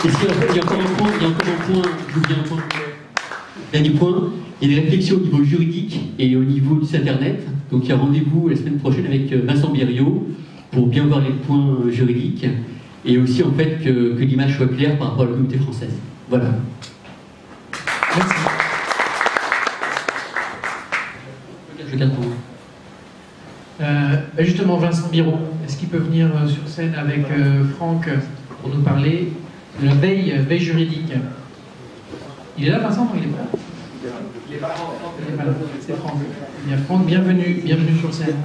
Et si, en fait, il y a encore un point, je vous dis un point, dernier point, il y a des réflexions au niveau juridique et au niveau du site internet. Donc il y a rendez-vous la semaine prochaine avec Vincent Biriot pour bien voir les points juridiques et aussi en fait que l'image soit claire par rapport à la communauté française. Voilà. Merci. Je garde pour vous. Justement, Vincent Biriot, est-ce qu'il peut venir sur scène avec Franck pour nous parler de la veille juridique? Il est là, Vincent? Non, il est pas là. Il est pas là. C'est Franck. Eh bien, Franck, bienvenue sur scène.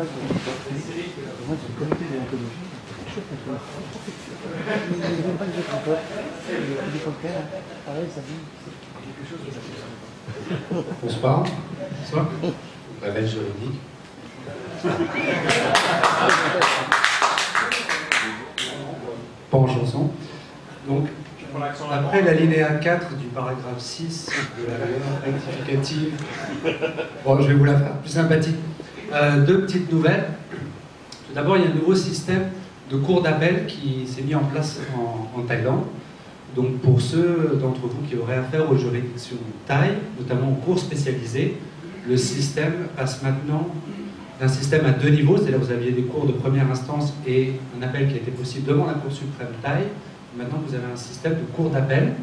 Bonsoir. Bonsoir. La veille juridique. Pas en chanson. Donc, après l'alinéa 4 du paragraphe 6 de la loi rectificative, bon, je vais vous la faire plus sympathique. Deux petites nouvelles. Tout d'abord, il y a un nouveau système de cours d'appel qui s'est mis en place en Thaïlande. Donc, pour ceux d'entre vous qui auraient affaire aux juridictions thaï, notamment aux cours spécialisés, le système passe maintenant d'un système à deux niveaux, c'est-à-dire que vous aviez des cours de première instance et un appel qui était possible devant la Cour suprême thaï. Maintenant, vous avez un système de cours d'appel.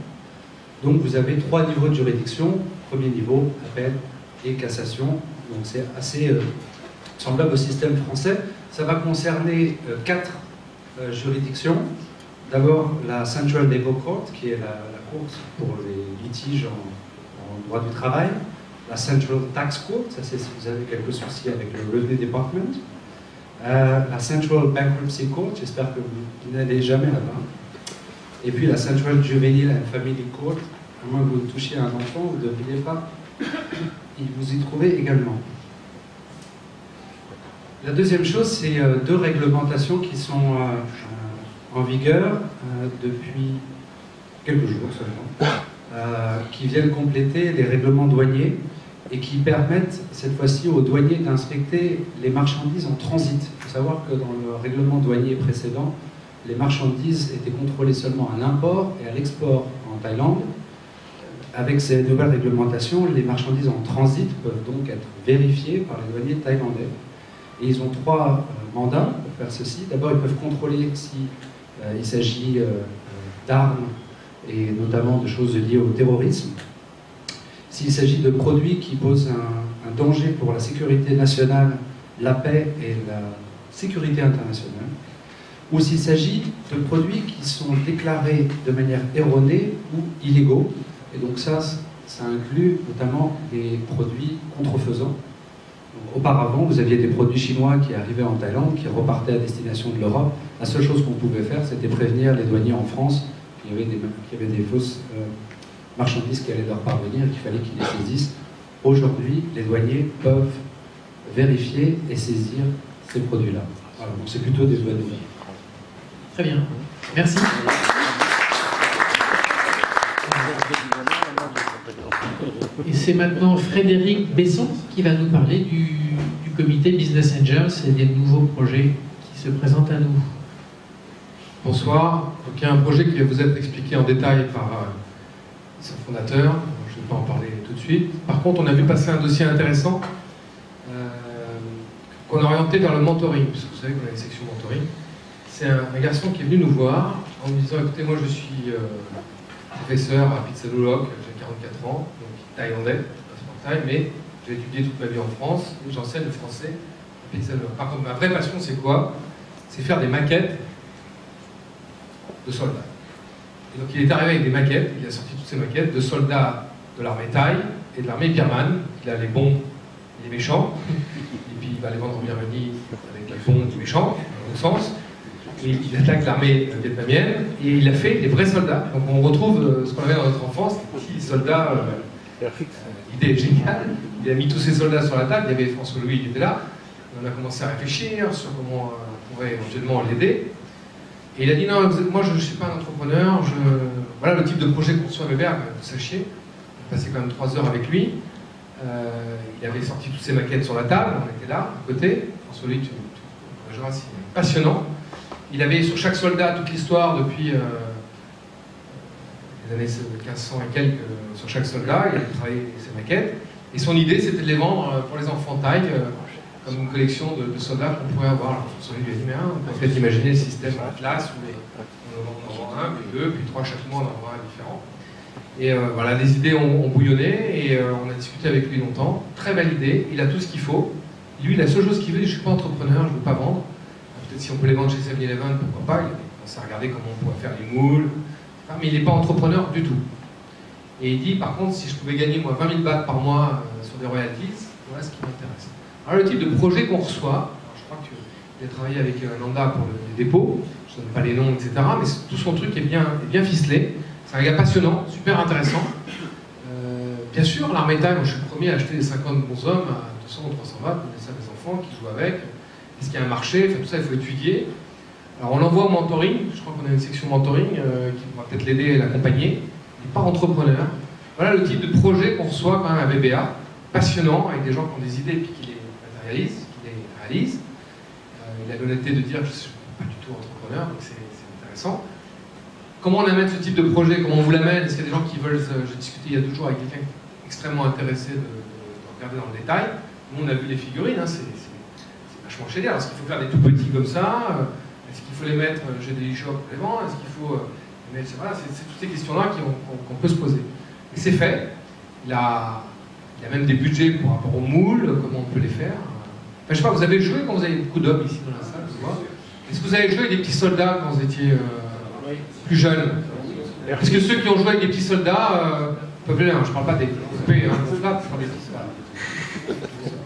Donc, vous avez trois niveaux de juridiction. Premier niveau, appel et cassation. Donc, c'est assez semblable au système français. Ça va concerner quatre juridictions. D'abord, la Central Labour Court, qui est la cour pour les litiges en droit du travail. La Central Tax Court, ça c'est si vous avez quelques soucis avec le Revenue Department. La Central Bankruptcy Court, j'espère que vous n'allez jamais là-bas. Et puis la Central Juvenile and Family Court, à moins que vous touchiez à un enfant, vous ne devriez pas vous y trouver également. La deuxième chose, c'est deux réglementations qui sont en vigueur depuis quelques jours seulement, qui viennent compléter les règlements douaniers et qui permettent cette fois-ci aux douaniers d'inspecter les marchandises en transit. Il faut savoir que dans le règlement douanier précédent, les marchandises étaient contrôlées seulement à l'import et à l'export en Thaïlande. Avec ces nouvelles réglementations, les marchandises en transit peuvent donc être vérifiées par les douaniers thaïlandais. Et ils ont trois mandats pour faire ceci. D'abord, ils peuvent contrôler si il s'agit d'armes et notamment de choses liées au terrorisme. S'il s'agit de produits qui posent un danger pour la sécurité nationale, la paix et la sécurité internationale, ou s'il s'agit de produits qui sont déclarés de manière erronée ou illégaux. Et donc ça inclut notamment les produits contrefaisants. Donc, auparavant, vous aviez des produits chinois qui arrivaient en Thaïlande, qui repartaient à destination de l'Europe. La seule chose qu'on pouvait faire, c'était prévenir les douaniers en France qu'il y avait des fausses marchandises qui allaient leur parvenir et qu'il fallait qu'ils les saisissent. Aujourd'hui, les douaniers peuvent vérifier et saisir ces produits-là. Voilà, donc c'est plutôt des bonnes nouvelles. Très bien. Merci. Et c'est maintenant Frédéric Besson qui va nous parler du comité Business Angels et des nouveaux projets qui se présentent à nous. Bonsoir. Donc, il y a un projet qui va vous être expliqué en détail par son fondateur. Je ne vais pas en parler tout de suite. Par contre, on a vu passer un dossier intéressant qu'on a orienté vers le mentoring, parce que vous savez qu'on a une section mentoring. C'est un garçon qui est venu nous voir en nous disant: écoutez, moi je suis professeur à Phitsanulok, j'ai 44 ans, donc thaïlandais, pas thaï, mais j'ai étudié toute ma vie en France, et j'enseigne le français à Phitsanulok. Par contre, ma vraie passion, c'est quoi? C'est faire des maquettes de soldats. Et donc il est arrivé avec des maquettes, il a sorti toutes ces maquettes de soldats de l'armée thaï et de l'armée birmane. Il a les bons et les méchants, et puis il va les vendre en Birmanie avec les bons et les méchants, dans l'autre sens. Et il attaque l'armée vietnamienne et il a fait des vrais soldats. Donc on retrouve ce qu'on avait dans notre enfance, des petits soldats. L'idée est géniale. Il a mis tous ces soldats sur la table. Il y avait François Louis qui était là. On a commencé à réfléchir sur comment on pourrait éventuellement l'aider. Et il a dit: non, moi je ne suis pas un entrepreneur. Voilà le type de projet qu'on reçoit à Weber, vous sachiez. On a passé quand même 3 heures avec lui. Il avait sorti toutes ses maquettes sur la table. On était là, à côté. François Louis, tu c'est passionnant. Il avait sur chaque soldat toute l'histoire depuis les années 1500 et quelques sur chaque soldat, il a travaillé ses maquettes, et son idée c'était de les vendre pour les enfants taille, comme une collection de soldats qu'on pourrait avoir. Alors, son idée, on peut peut-être imaginer le système en classe où on en vend un, puis deux, puis trois, chaque mois on en vend un différent. Et voilà, les idées ont bouillonné, et on a discuté avec lui longtemps. Très belle idée, il a tout ce qu'il faut. Lui, la seule chose qu'il veut, je ne suis pas entrepreneur, je ne veux pas vendre. Peut-être si on peut les vendre chez 7-Eleven, pourquoi pas. Il a commencé à regarder comment on pourrait faire les moules. Mais il n'est pas entrepreneur du tout. Et il dit, par contre, si je pouvais gagner moi 20 000 bahts par mois sur des royalties, voilà ce qui m'intéresse. Alors le type de projet qu'on reçoit, je crois qu'il a travaillé avec Nanda pour les dépôts, je ne donne pas les noms, etc. Mais tout son truc est bien ficelé. C'est un gars passionnant, super intéressant. Bien sûr, l'armée taille, moi je suis le premier à acheter des 50 bons hommes à 200 ou 300 bahts, donner ça à des enfants qui jouent avec. Est-ce qu'il y a un marché? Enfin, tout ça, il faut étudier. Alors on l'envoie au mentoring, je crois qu'on a une section mentoring qui pourra peut-être l'aider et l'accompagner. Il n'est pas entrepreneur. Voilà le type de projet qu'on reçoit quand même à BBA, passionnant, avec des gens qui ont des idées et puis qui les matérialisent, qui les réalisent. Il a l'honnêteté de dire que je ne suis pas du tout entrepreneur, donc c'est intéressant. Comment on amène ce type de projet? Comment on vous l'amène? Est-ce qu'il y a des gens qui veulent... J'ai discuté il y a 2 jours avec quelqu'un extrêmement intéressé de regarder dans le détail. Nous, on a vu les figurines, hein, c'est vachement génial. Est-ce qu'il faut faire des tout petits comme ça? Est-ce qu'il faut les mettre chez des e-shops pour les vendre? Est-ce qu'il faut les mettre... Voilà, c'est toutes ces questions-là qu'on peut se poser. Et c'est fait. Il y a même des budgets par rapport aux moules, comment on peut les faire. Enfin, je sais pas, vous avez joué quand vous avez beaucoup d'hommes ici dans la salle, je vois. Est-ce que vous avez joué avec des petits soldats quand vous étiez plus jeunes? Est-ce que ceux qui ont joué avec des petits soldats peuvent les... Je parle pas des coupés, hein, je parle des petits soldats.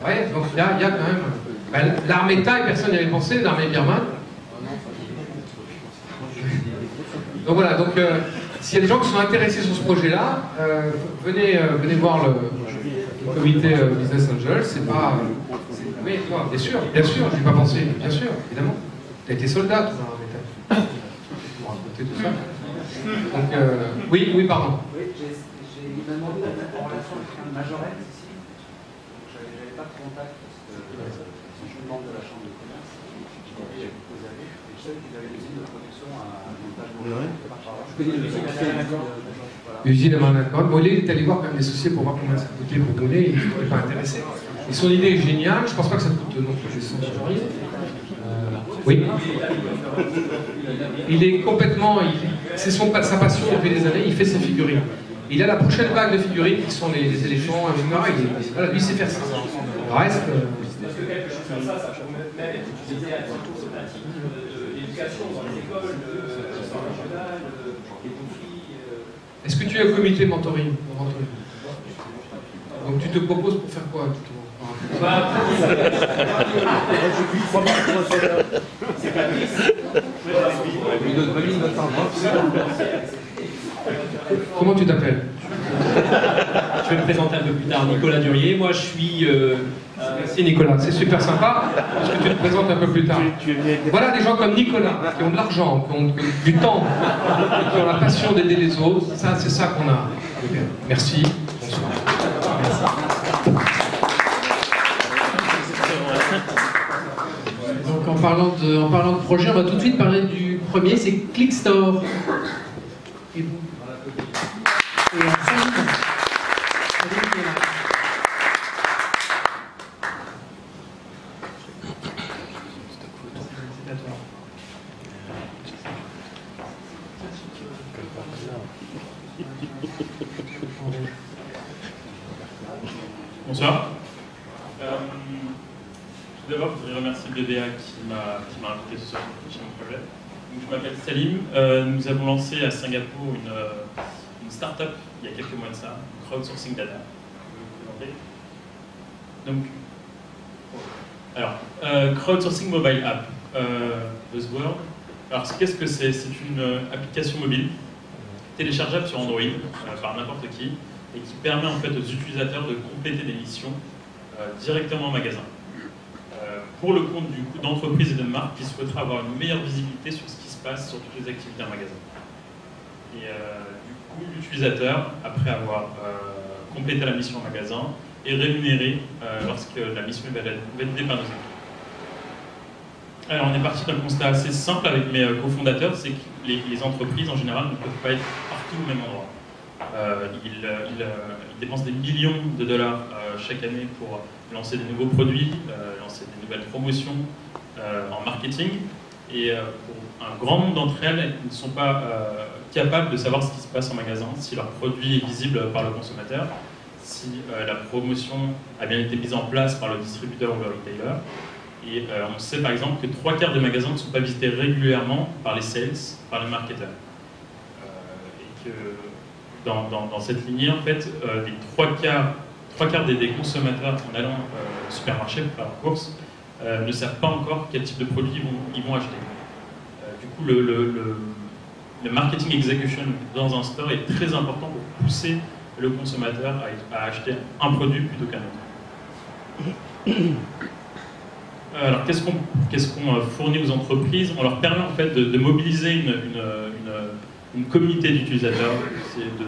Ouais, donc il y a quand même... Ben, l'armée taille, personne n'y avait pensé, l'armée birmane. Donc voilà, donc s'il y a des gens qui sont intéressés sur ce projet-là, venez voir le comité Business Angels. C'est pas... Oui, toi, bien sûr, j'y ai pas pensé, bien sûr, évidemment. Tu as été soldat, toi, dans l'armée taille. Pour raconter tout ça. Donc, oui, pardon. Oui, il m'a demandé de mettre en relation avec un majorette ici. J'avais pas de contact parce que je suis membre de la chambre de commerce. Il y a quelques années. Et je sais qu'ils avaient une usine de production à montage. Je connais l'usine à Marnaccord. Usine à Marnaccord. Bon, il est allé voir quand même des sociétés pour voir combien ça coûtait pour donner. Il n'était pas intéressé. Et son idée est géniale. Je ne pense pas que ça coûte non plus des cents euros. Oui. Il est complètement... C'est sa passion depuis des années. Il fait ses figurines. Il a la prochaine vague de figurines qui sont les éléphants, etc. Voilà, lui, il sait faire ça. Le reste... Parce que quelque chose comme ça peut même être utilisé à titre pratique d'éducation dans les écoles, dans régionales, les conflits. Est-ce que tu es au comité mentoring? Donc tu te proposes pour faire quoi? C'est pas 10. Comment tu t'appelles? Je vais me présenter un peu plus tard. Nicolas Durier. Moi, je suis... Merci Nicolas, c'est super sympa parce que tu te présentes un peu plus tard. Voilà des gens comme Nicolas qui ont de l'argent, qui ont du temps, qui ont la passion d'aider les autres. Ça, c'est ça qu'on a. Merci. Bonsoir. Donc en parlant de projet, on va tout de suite parler du premier, c'est Clickstore. Et vous? Et Salim. Salim qui est là. C'est à toi. Bonsoir. Tout d'abord, je voudrais remercier BBA qui m'a invité ce soir chez mon projet. Donc, je m'appelle Salim. Nous avons lancé à Singapour une start-up il y a quelques mois de ça, Crowdsourcing Data. Je vais vous présenter. Donc, Crowdsourcing Mobile App, Buzzword. Alors, qu'est-ce que c'est? C'est une application mobile téléchargeable sur Android par n'importe qui et qui permet en fait aux utilisateurs de compléter des missions directement en magasin. Pour le compte du coup d'entreprises et de marques qui souhaiteraient avoir une meilleure visibilité sur ce qui se passe sur toutes les activités en magasin. Et du coup, l'utilisateur, après avoir complété la mission en magasin, est rémunéré lorsque la mission est validée par nos équipes. Alors, on est parti d'un constat assez simple avec mes cofondateurs, c'est que les entreprises en général ne peuvent pas être tout au même endroit. Il dépense des millions de dollars chaque année pour lancer des nouveaux produits, lancer des nouvelles promotions en marketing. Et pour un grand nombre d'entre elles, ils ne sont pas capables de savoir ce qui se passe en magasin, si leur produit est visible par le consommateur, si la promotion a bien été mise en place par le distributeur ou le retailer. Et on sait par exemple que 3/4 des magasins ne sont pas visités régulièrement par les sales, par les marketeurs. Et que dans cette lignée, en fait, les 3/4 des consommateurs en allant au supermarché pour faire leurs courses ne savent pas encore quel type de produit ils vont acheter. Du coup, le marketing execution dans un store est très important pour pousser le consommateur à acheter un produit plutôt qu'un autre. Alors, qu'est-ce qu'on fournit aux entreprises? On leur permet en fait de mobiliser une communauté d'utilisateurs, de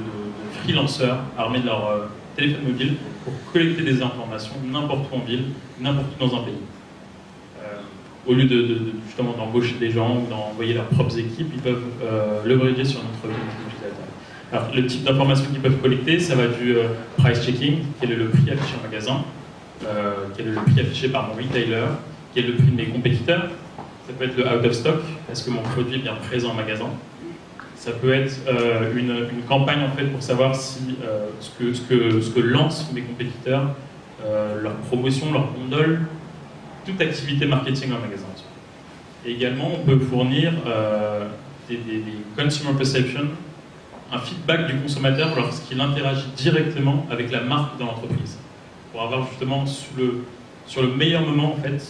freelancers armés de leur téléphone mobile pour collecter des informations n'importe où en ville, n'importe où dans un pays. Au lieu justement d'embaucher des gens ou d'envoyer leurs propres équipes, ils peuvent leverager sur notre communauté d'utilisateurs. Alors, le type d'informations qu'ils peuvent collecter, ça va du price checking, quel est le prix affiché en magasin, quel est le prix affiché par mon retailer, quel est le prix de mes compétiteurs. Ça peut être le out of stock, est-ce que mon produit est bien présent en magasin. Ça peut être une campagne en fait pour savoir si ce que lancent mes compétiteurs, leur promotion, leur bundle, toute activité marketing en magasin. Et également, on peut fournir des consumer perception, un feedback du consommateur lorsqu'il interagit directement avec la marque de l'entreprise, pour avoir justement sur le meilleur moment en fait